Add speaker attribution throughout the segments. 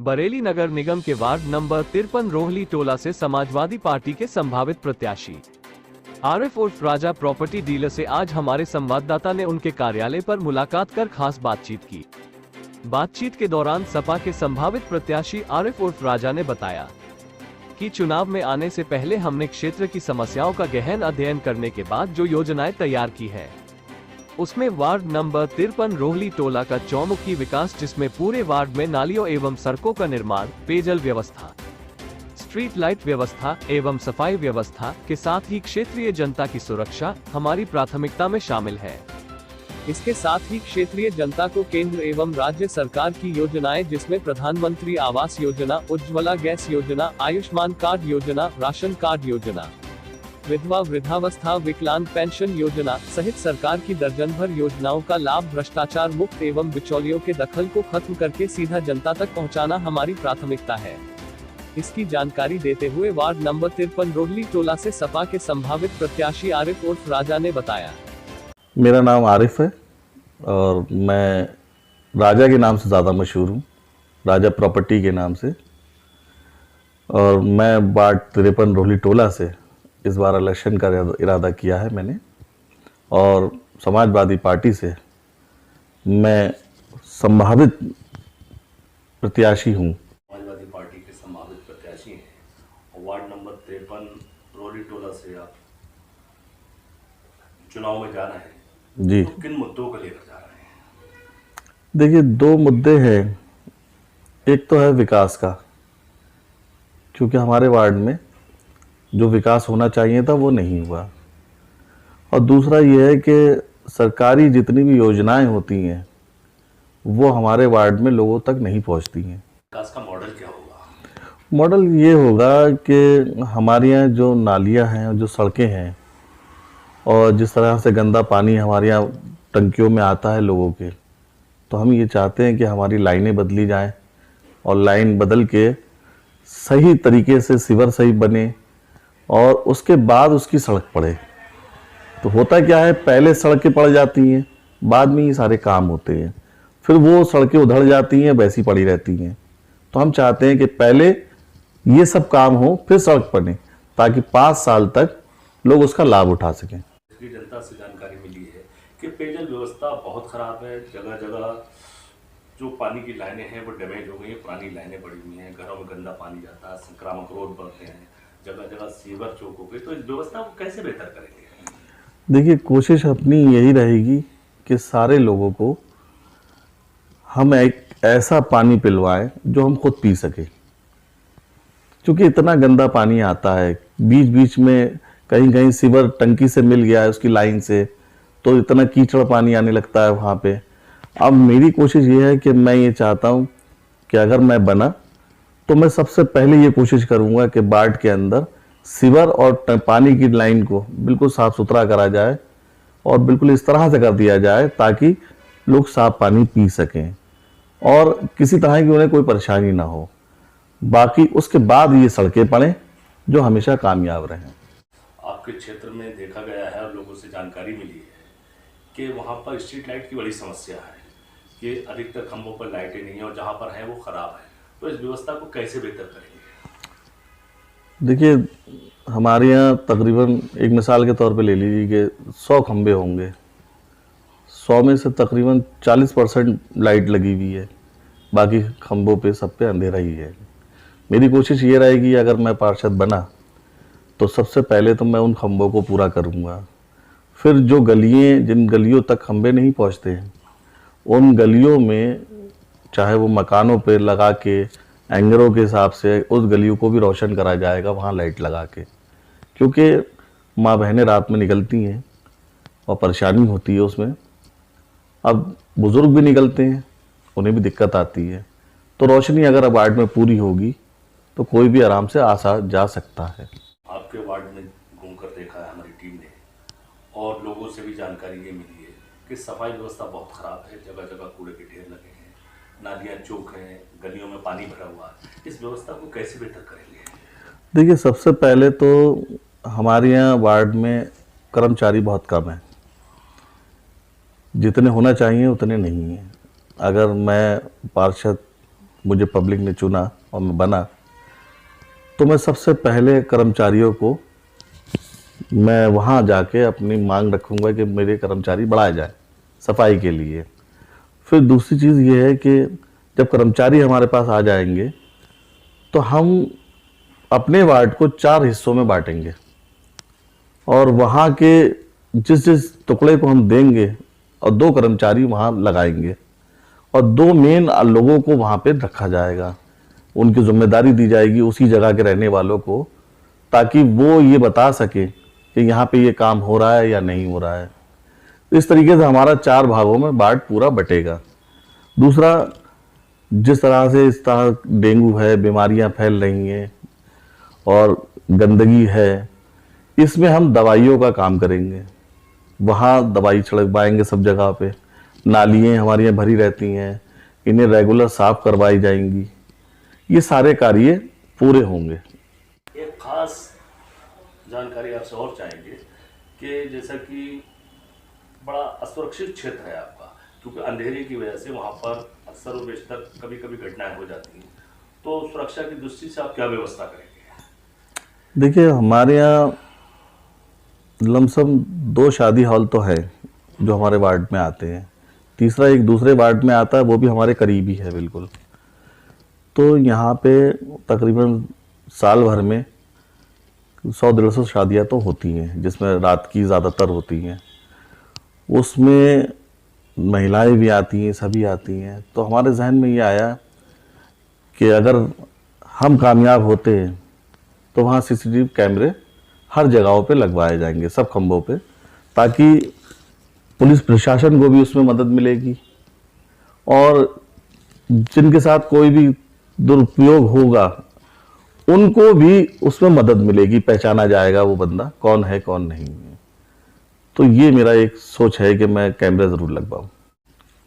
Speaker 1: बरेली नगर निगम के ward number 53 रोहली टोला से Samajwadi party के संभावित प्रत्याशी आरिफ उर्फ राजा प्रॉपर्टी डीलर से आज हमारे संवाददाता ने उनके कार्यालय पर मुलाकात कर खास बातचीत की। बातचीत के दौरान सपा के संभावित प्रत्याशी आरिफ उर्फ राजा ने बताया कि चुनाव में आने से पहले हमने क्षेत्र की समस्याओं का गहन अध्ययन करने के बाद जो योजनाएं तैयार की है, उसमें वार्ड नंबर 53 रोहली टोला का चौमुखी विकास, जिसमें पूरे वार्ड में नालियों एवं सड़कों का निर्माण, पेयजल व्यवस्था, स्ट्रीट लाइट व्यवस्था एवं सफाई व्यवस्था के साथ ही क्षेत्रीय जनता की सुरक्षा हमारी प्राथमिकता में शामिल है। इसके साथ ही क्षेत्रीय जनता को केंद्र एवं राज्य सरकार की योजनाएं, जिसमें प्रधानमंत्री आवास योजना, उज्ज्वला गैस योजना, आयुष्मान कार्ड योजना, राशन कार्ड योजना, विधवा वृद्धावस्था विकलांग पेंशन योजना सहित सरकार की दर्जन भर योजनाओं का लाभ भ्रष्टाचार मुक्त एवं बिचौलियों के दखल को खत्म करके सीधा जनता तक पहुंचाना हमारी प्राथमिकता है। इसकी जानकारी देते हुए वार्ड नंबर 53 रोहली टोला से सपा के संभावित प्रत्याशी आरिफ उर्फ राजा ने बताया।
Speaker 2: मेरा नाम आरिफ है और मैं राजा के नाम से ज़्यादा मशहूर हूँ, राजा प्रॉपर्टी के नाम से। और मैं वार्ड 53 रोहली टोला से इस बार इलेक्शन का इरादा किया है मैंने, और समाजवादी पार्टी से मैं संभावित प्रत्याशी हूँ।
Speaker 3: समाजवादी पार्टी के संभावित प्रत्याशी हैं और वार्ड नंबर 53 रोहली टोला से आप चुनाव में जाना है
Speaker 2: जी।
Speaker 3: तो किन मुद्दों को लेकर जा रहे हैं?
Speaker 2: देखिए, दो मुद्दे हैं। एक तो है विकास का, क्योंकि हमारे वार्ड में जो विकास होना चाहिए था वो नहीं हुआ। और दूसरा ये है कि सरकारी जितनी भी योजनाएं होती हैं वो हमारे वार्ड में लोगों तक नहीं पहुंचती हैं।
Speaker 3: विकास का मॉडल क्या होगा?
Speaker 2: मॉडल ये होगा कि हमारे यहाँ जो नालियाँ हैं, जो सड़कें हैं, और जिस तरह से गंदा पानी हमारे यहाँ टंकियों में आता है लोगों के, तो हम ये चाहते हैं कि हमारी लाइनें बदली जाएं और लाइन बदल के सही तरीके से सीवर सही बने और उसके बाद उसकी सड़क पड़े। तो होता क्या है, पहले सड़कें पड़ जाती हैं, बाद में ये सारे काम होते हैं, फिर वो सड़कें उधड़ जाती हैं, वैसी पड़ी रहती हैं। तो हम चाहते हैं कि पहले ये सब काम हो, फिर सड़क बने, ताकि 5 साल तक लोग उसका लाभ उठा सकें।
Speaker 3: जनता से जानकारी मिली है कि पेयजल व्यवस्था बहुत खराब है। जगह जगह जो पानी की लाइनें हैं वो डैमेज हो गई हैं, पुरानी लाइनें पड़ी हुई हैं, घरों में गंदा पानी जाता है, संक्रामक रोग बढ़ते हैं, जगह जगह सीवर चौक हो गए। तो इस व्यवस्था को कैसे बेहतर करेंगे?
Speaker 2: देखिए, कोशिश अपनी यही रहेगी कि सारे लोगों को हम एक ऐसा पानी पिलवाएं जो हम खुद पी सके, क्योंकि इतना गंदा पानी आता है। बीच बीच में कहीं कहीं सीवर टंकी से मिल गया है उसकी लाइन से, तो इतना कीचड़ पानी आने लगता है वहाँ पे। अब मेरी कोशिश ये है कि मैं ये चाहता हूँ कि अगर मैं बना तो मैं सबसे पहले ये कोशिश करूँगा कि वार्ड के अंदर सीवर और पानी की लाइन को बिल्कुल साफ़ सुथरा करा जाए और बिल्कुल इस तरह से कर दिया जाए ताकि लोग साफ पानी पी सकें और किसी तरह की उन्हें कोई परेशानी ना हो। बाकी उसके बाद ये सड़कें पड़ें जो हमेशा कामयाब रहें।
Speaker 3: आपके क्षेत्र में देखा गया है और लोगों से जानकारी मिली है कि वहाँ पर स्ट्रीट लाइट की बड़ी समस्या है कि अधिकतर खंभों पर लाइटें नहीं है और जहाँ पर है वो खराब है। तो इस व्यवस्था को कैसे बेहतर करेंगे?
Speaker 2: देखिए, हमारे यहाँ तकरीबन एक मिसाल के तौर पे ले लीजिए कि 100 खंभे होंगे, 100 में से तकरीबन 40% लाइट लगी हुई है, बाकी खंभों पे सब पे अंधेरा ही है। मेरी कोशिश ये रहेगी, अगर मैं पार्षद बना तो सबसे पहले तो मैं उन खंभों को पूरा करूँगा। फिर जो जिन गलियों तक खंभे नहीं पहुँचते हैं, उन गलियों में चाहे वो मकानों पे लगा के एंगरों के हिसाब से उस गलियों को भी रोशन करा जाएगा वहाँ लाइट लगा के, क्योंकि माँ बहनें रात में निकलती हैं और परेशानी होती है उसमें। अब बुज़ुर्ग भी निकलते हैं, उन्हें भी दिक्कत आती है। तो रोशनी अगर वार्ड में पूरी होगी तो कोई भी आराम से जा सकता है।
Speaker 3: आपके वार्ड में घूमकर देखा है हमारी टीम ने और लोगों से भी जानकारी ये मिली है कि सफाई व्यवस्था बहुत ख़राब है, जगह जगह कूड़े के ढेर लगे हैं, नालियाँ चौक हैं, गलियों में पानी भरा हुआ है। इस व्यवस्था को कैसे बेहतर करेंगे?
Speaker 2: देखिए, सबसे पहले तो हमारे यहाँ वार्ड में कर्मचारी बहुत कम है, जितने होना चाहिए उतने नहीं हैं। अगर मैं पार्षद मुझे पब्लिक ने चुना और मैं बना, तो मैं सबसे पहले कर्मचारियों को मैं वहाँ जाके अपनी मांग रखूँगा कि मेरे कर्मचारी बढ़ाए जाए सफाई के लिए। फिर दूसरी चीज़ ये है कि जब कर्मचारी हमारे पास आ जाएंगे तो हम अपने वार्ड को 4 हिस्सों में बांटेंगे और वहाँ के जिस जिस टुकड़े को हम देंगे और 2 कर्मचारी वहाँ लगाएंगे और 2 मेन लोगों को वहाँ पे रखा जाएगा। उनकी जिम्मेदारी दी जाएगी उसी जगह के रहने वालों को, ताकि वो ये बता सके कि यहाँ पे ये काम हो रहा है या नहीं हो रहा है। इस तरीके से हमारा 4 भागों में वार्ड पूरा बटेगा। दूसरा, जिस तरह से इस तरह डेंगू है, बीमारियां फैल रही हैं और गंदगी है, इसमें हम दवाइयों का काम करेंगे। वहाँ दवाई छिड़कवाएंगे सब जगह पे। नालियाँ हमारी यहाँ भरी रहती हैं, इन्हें रेगुलर साफ करवाई जाएंगी। ये सारे कार्य पूरे होंगे।
Speaker 3: एक खास जानकारी आपसे और चाहेंगे कि जैसा कि बड़ा असुरक्षित क्षेत्र है आपका, क्योंकि अंधेरे की वजह से वहाँ पर अक्सर और बेशतर कभी कभी घटनाएं हो जाती हैं, तो सुरक्षा की दृष्टि से आप क्या व्यवस्था करेंगे?
Speaker 2: देखिए, हमारे यहाँ लमसम 2 शादी हॉल तो है जो हमारे वार्ड में आते हैं। तीसरा एक दूसरे वार्ड में आता है, वो भी हमारे करीब ही है बिल्कुल। तो यहाँ पे तकरीबन साल भर में 100-150 शादियाँ तो होती हैं, जिसमें रात की ज़्यादातर होती हैं। उसमें महिलाएं भी आती हैं, सभी आती हैं। तो हमारे जहन में ये आया कि अगर हम कामयाब होते हैं तो वहाँ सीसीटीवी कैमरे हर जगहों पे लगवाए जाएंगे, सब खंभों पे, ताकि पुलिस प्रशासन को भी उसमें मदद मिलेगी और जिनके साथ कोई भी दुरुपयोग होगा उनको भी उसमें मदद मिलेगी, पहचाना जाएगा वो बंदा कौन है कौन नहीं है। तो ये मेरा एक सोच है कि मैं कैमरे ज़रूर लगवाऊँ।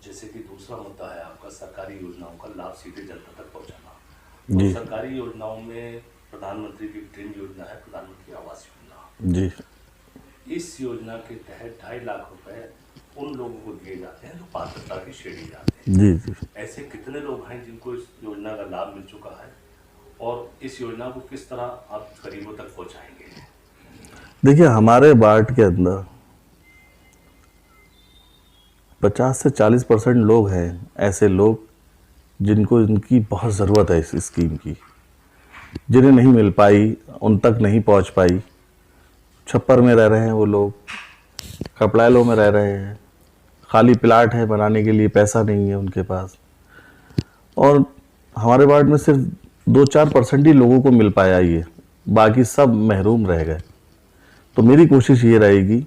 Speaker 3: जैसे कि दूसरा मुद्दा है आपका सरकारी योजनाओं का लाभ सीधे जनता तक पहुंचाना।
Speaker 2: जी।
Speaker 3: तो सरकारी योजनाओं में प्रधानमंत्री की ड्रीम योजना है प्रधानमंत्री आवास योजना।
Speaker 2: जी।
Speaker 3: इस योजना के तहत 2.5 लाख रुपए उन लोगों को दिए जाते हैं जो पात्रता की श्रेणी जाते हैं।
Speaker 2: जी जी।
Speaker 3: ऐसे कितने लोग हैं जिनको इस योजना का लाभ मिल चुका है और इस योजना को किस तरह आप गरीबों तक पहुंचाएंगे?
Speaker 2: देखिए, हमारे वार्ड के अंदर 50 से 40% लोग हैं ऐसे लोग जिनको इनकी बहुत ज़रूरत है इस स्कीम की, जिन्हें नहीं मिल पाई, उन तक नहीं पहुंच पाई। छप्पर में रह रहे हैं वो लोग, कपड़ाइलों में रह रहे हैं, खाली प्लाट है, बनाने के लिए पैसा नहीं है उनके पास। और हमारे वार्ड में सिर्फ 2-4% ही लोगों को मिल पाया ये, बाकी सब महरूम रह गए। तो मेरी कोशिश ये रहेगी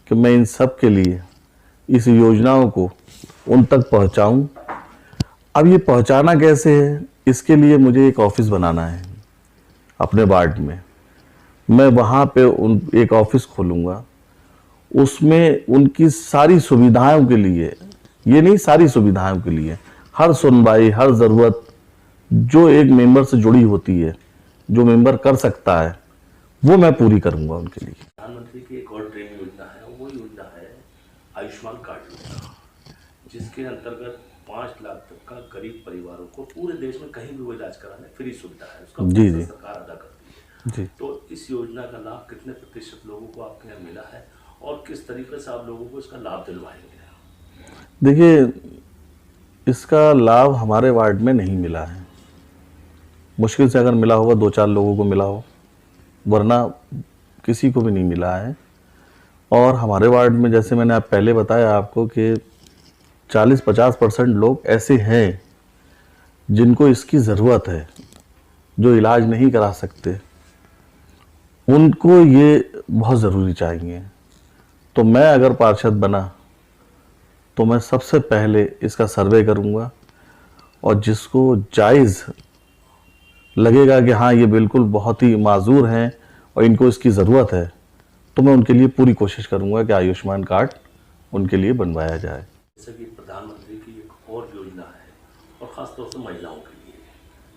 Speaker 2: कि मैं इन सब के लिए इस योजनाओं को उन तक पहुंचाऊं। अब ये पहुंचाना कैसे है, इसके लिए मुझे एक ऑफिस बनाना है अपने वार्ड में। मैं वहाँ पे एक ऑफिस खोलूँगा, उसमें उनकी सारी सुविधाओं के लिए, ये नहीं सारी सुविधाओं के लिए, हर सुनवाई, हर ज़रूरत जो एक मेंबर से जुड़ी होती है, जो मेंबर कर सकता है, वो मैं पूरी करूँगा उनके लिए।
Speaker 3: प्रधानमंत्री की एक और ड्रीम योजना है, वो योजना है आयुष्मान कार्ड योजना, जिसके अंतर्गत 5 लाख तक का गरीब परिवारों को पूरे देश में कहीं भी वो इलाज कराने फ्री सुविधा है, उसका
Speaker 2: जी,
Speaker 3: पैसा
Speaker 2: जी।
Speaker 3: सरकार अदा करती है।
Speaker 2: जी।
Speaker 3: तो इस योजना का लाभ कितने प्रतिशत लोगों को आपके यहाँ मिला है और किस तरीके से आप लोगों को इसका लाभ दिलवाएंगे?
Speaker 2: देखिए, इसका लाभ हमारे वार्ड में नहीं मिला है। मुश्किल से अगर मिला होगा 2-4 लोगों को मिला हो, वरना किसी को भी नहीं मिला है। और हमारे वार्ड में जैसे मैंने आप पहले बताया आपको कि 40-50% लोग ऐसे हैं जिनको इसकी ज़रूरत है, जो इलाज नहीं करा सकते, उनको ये बहुत ज़रूरी चाहिए। तो मैं अगर पार्षद बना तो मैं सबसे पहले इसका सर्वे करूँगा और जिसको जायज़ लगेगा कि हाँ ये बिल्कुल बहुत ही माजूर हैं और इनको इसकी ज़रूरत है, तो मैं उनके लिए पूरी कोशिश करूँगा कि आयुष्मान कार्ड उनके लिए बनवाया जाए।
Speaker 3: जैसे कि प्रधानमंत्री की एक और योजना है और ख़ासतौर से महिलाओं के लिए,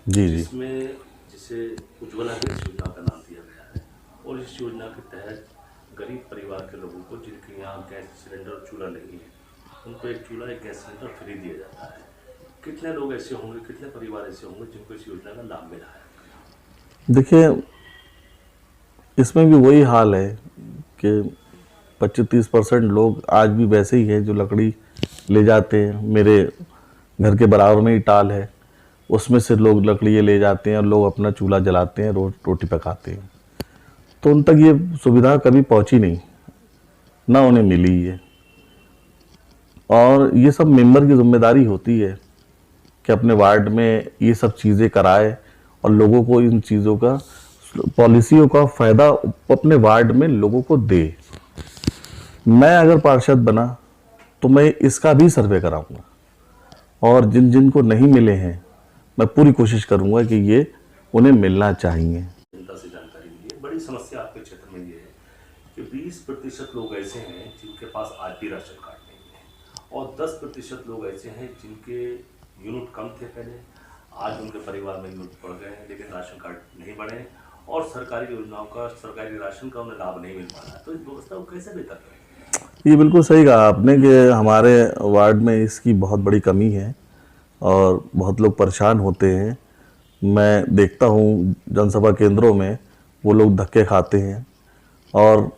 Speaker 2: जी जी।
Speaker 3: जिसमें जिसे उज्ज्वला गैस योजना का नाम दिया गया है, और इस योजना के तहत गरीब परिवार के लोगों को जिनके यहाँ गैस सिलेंडर और चूल्हा नहीं है, उनको एक चूल्हा एक गैस सिलेंडर फ्री दिया जाता है। कितने लोग ऐसे होंगे, कितने परिवार ऐसे होंगे जिनको इस योजना का लाभ मिला है?
Speaker 2: देखिए, इसमें भी वही हाल है कि 25-30% लोग आज भी वैसे ही हैं जो लकड़ी ले जाते हैं। मेरे घर के बराबर में ही टाल है, उसमें से लोग लकड़ियाँ ले जाते हैं और लोग अपना चूल्हा जलाते हैं, रोटी पकाते हैं। तो उन तक ये सुविधा कभी पहुंची नहीं, ना उन्हें मिली है। और ये सब मेंबर की जिम्मेदारी होती है कि अपने वार्ड में ये सब चीज़ें कराए और लोगों को इन चीज़ों का, पॉलिसियों का फ़ायदा अपने वार्ड में लोगों को दे। मैं अगर पार्षद बना तो मैं इसका भी सर्वे कराऊंगा और जिन जिन को नहीं मिले हैं मैं पूरी कोशिश करूंगा कि ये उन्हें मिलना चाहिए।
Speaker 3: जनता से जानकारी मिली है। बड़ी समस्या आपके क्षेत्र में ये है कि 20% लोग ऐसे हैं जिनके पास आज भी राशन कार्ड नहीं है और 10% लोग ऐसे हैं जिनके यूनिट कम थे पहले, आज उनके परिवार में यूनिट बढ़ गए हैं लेकिन राशन कार्ड नहीं बढ़े और सरकारी योजनाओं का, सरकारी राशन का उन्हें लाभ नहीं मिल पा रहा। तो इस व्यवस्था को कैसे बेहतर करें?
Speaker 2: ये बिल्कुल सही कहा आपने कि हमारे वार्ड में इसकी बहुत बड़ी कमी है और बहुत लोग परेशान होते हैं। मैं देखता हूँ जनसभा केंद्रों में वो लोग धक्के खाते हैं और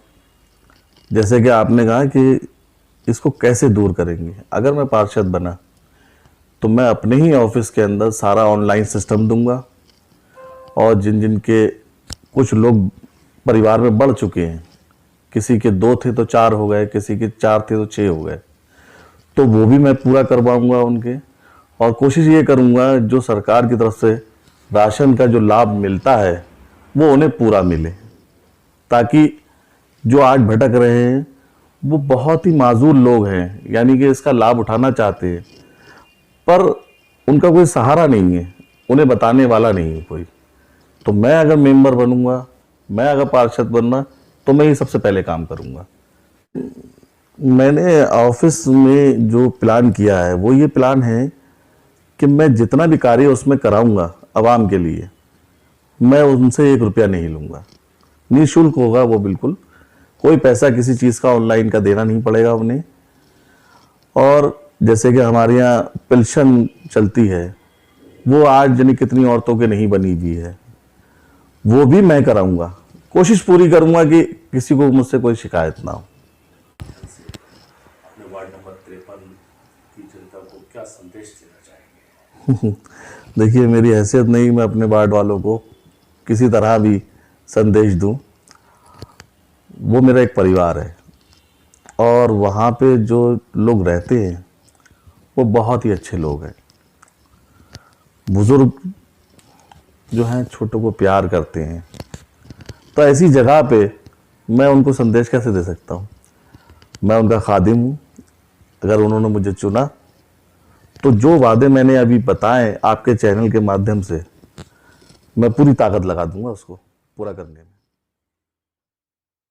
Speaker 2: जैसे कि आपने कहा कि इसको कैसे दूर करेंगे। अगर मैं पार्षद बना तो मैं अपने ही ऑफिस के अंदर सारा ऑनलाइन सिस्टम दूंगा और जिन जिन के कुछ लोग परिवार में बढ़ चुके हैं, किसी के 2 थे तो 4 हो गए, किसी के 4 थे तो 6 हो गए, तो वो भी मैं पूरा करवाऊंगा उनके। और कोशिश ये करूंगा जो सरकार की तरफ से राशन का जो लाभ मिलता है वो उन्हें पूरा मिले, ताकि जो आज भटक रहे हैं वो बहुत ही माजूर लोग हैं, यानी कि इसका लाभ उठाना चाहते हैं पर उनका कोई सहारा नहीं है, उन्हें बताने वाला नहीं है कोई। तो मैं अगर मेंबर बनूंगा, मैं अगर पार्षद बनना तो मैं ये सबसे पहले काम करूंगा। मैंने ऑफिस में जो प्लान किया है वो ये प्लान है कि मैं जितना भी कार्य उसमें कराऊंगा आवाम के लिए, मैं उनसे 1 रुपया नहीं लूँगा, निःशुल्क होगा वो, बिल्कुल कोई पैसा किसी चीज़ का ऑनलाइन का देना नहीं पड़ेगा उन्हें। और जैसे कि हमारे यहाँ पेंशन चलती है वो आज यानी कितनी औरतों के नहीं बनी हुई है, वो भी मैं कराऊंगा। कोशिश पूरी करूंगा कि किसी को मुझसे कोई शिकायत ना हो।
Speaker 3: अपने वार्ड नंबर 53 की जनता को क्या संदेश देना चाहेंगे?
Speaker 2: देखिए, मेरी हैसियत नहीं मैं अपने वार्ड वालों को किसी तरह भी संदेश दूं। वो मेरा एक परिवार है और वहाँ पे जो लोग रहते हैं वो बहुत ही अच्छे लोग हैं। बुजुर्ग जो हैं छोटों को प्यार करते हैं, तो ऐसी जगह पे मैं उनको संदेश कैसे दे सकता हूँ। मैं उनका खादिम हूँ। अगर उन्होंने मुझे चुना तो जो वादे मैंने अभी बताए आपके चैनल के माध्यम से, मैं पूरी ताकत लगा दूंगा उसको पूरा करने में।